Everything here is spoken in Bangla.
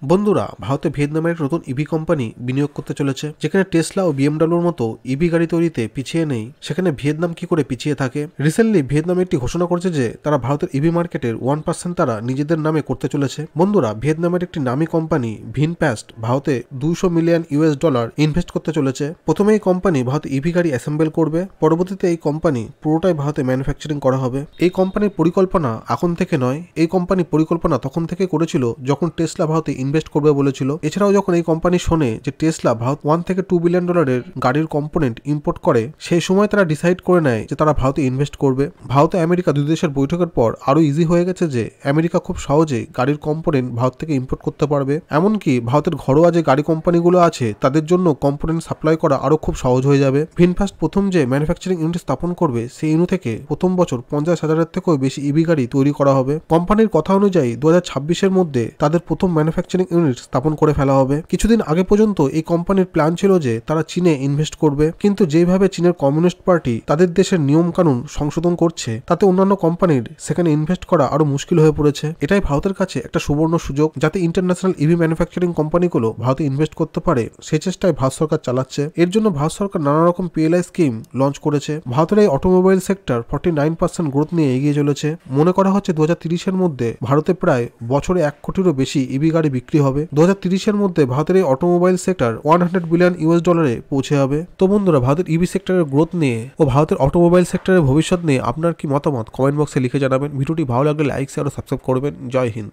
বন্ধুরা, ভারতে ভিয়েতনামের এক নতুন ইভি কোম্পানি বিনিয়োগ করতে চলেছে। যেখানে টেসলা ও বিএমডাব্লিউর মতো ইভি গাড়ি তৈরিতে পিছিয়ে নেই, সেখানে ভিয়েতনাম কি করে পিছিয়ে থাকে। রিসেন্টলি ভিয়েতনাম একটি ঘোষণা করেছে যে তারা ভারতের ইভি মার্কেটের 1% তারা নিজেদের নামে করতে চলেছে। বন্ধুরা, ভিয়েতনামের একটি নামী কোম্পানি ভিনপ্যাস্ট ভারতে $200 মিলিয়ন ইনভেস্ট করতে চলেছে। প্রথমে এই কোম্পানি ভারতে ইভি গাড়ি অ্যাসেম্বল করবে, পরবর্তীতে এই কোম্পানি পুরোটাই ভারতে ম্যানুফ্যাকচারিং করা হবে। এই কোম্পানির পরিকল্পনা এখন থেকে নয়, এই কোম্পানির পরিকল্পনা তখন থেকে করেছিল যখন টেসলা ভারতে ইনভেস্ট করবে বলেছিল। এছাড়াও যখন এই কোম্পানি শোনে যে টেসলা ভারত $1 থেকে $2 বিলিয়ন গাড়ির কম্পোনেন্ট ইম্পোর্ট করে, সেই সময় তারা ডিসাইড করে নেয় যে তারা ভারতে ইনভেস্ট করবে। ভারত ও আমেরিকা দুই দেশের বৈঠকের পর আরো ইজি হয়ে গেছে যে আমেরিকা খুব সহজে গাড়ির কম্পোনেন্ট ভারত থেকে ইম্পোর্ট করতে পারবে। এমনকি ভারতের ঘরোয়া যে গাড়ি কোম্পানিগুলো আছে তাদের জন্য কম্পোনেন্ট সাপ্লাই করা আরো খুব সহজ হয়ে যাবে। ভিনফাস্ট প্রথম যে ম্যানুফ্যাকচারিং ইউনিট স্থাপন করবে, সেই ইউনিট থেকে প্রথম বছর 50,000-এর থেকেও বেশি ইভি গাড়ি তৈরি করা হবে। কোম্পানির কথা অনুযায়ী 2026-এর মধ্যে তাদের প্রথম ম্যানুফ্যাকচারিং ইউনিট স্থাপন করে ফেলা হবে। কিছুদিন আগে পর্যন্ত এই কোম্পানির প্ল্যান ছিল যে তারা চীনে ইনভেস্ট করবে, কিন্তু যেভাবে চীনের কমিউনিস্ট পার্টি তাদের দেশের নিয়ম কানুন সংশোধন করছে, তাতে অন্যান্য কোম্পানির সেখানে ইনভেস্ট করা আরো মুশকিল হয়ে পড়েছে। এটাই ভারতের কাছে একটা সুবর্ণ সুযোগ, যাতে ইন্টারন্যাশনাল ইভি ম্যানুফ্যাকচারিং কোম্পানিগুলো ভারতে ইনভেস্ট করতে পারে, সেই চেষ্টায় ভারত সরকার চালাচ্ছে। এর জন্য ভারত সরকার নানা রকম PLI স্কিম লঞ্চ করেছে। ভারতের এই অটোমোবাইল সেক্টর 49% গ্রোথ নিয়ে এগিয়ে চলেছে। মনে করা হচ্ছে 2030-এর মধ্যে ভারতে প্রায় বছরে 1 কোটিরও বেশি ইভি গাড়ি বিক্রি হবে। 2030-এর মধ্যে ভারতের এই অটোমোবাইল সেক্টর $100 বিলিয়ন পৌঁছে যাবে। তো বন্ধুরা, ভারতের ইভি সেক্টরের গ্রোথ নিয়ে ও ভারতের অটোমোবাইল সেক্টরের ভবিষ্যৎ নিয়ে আপনার কি মতামত কমেন্ট বক্সে লিখে জানাবেন। ভিডিওটি ভালো লাগলে লাইক, শেয়ার ও সাবস্ক্রাইব করবেন। জয় হিন্দ।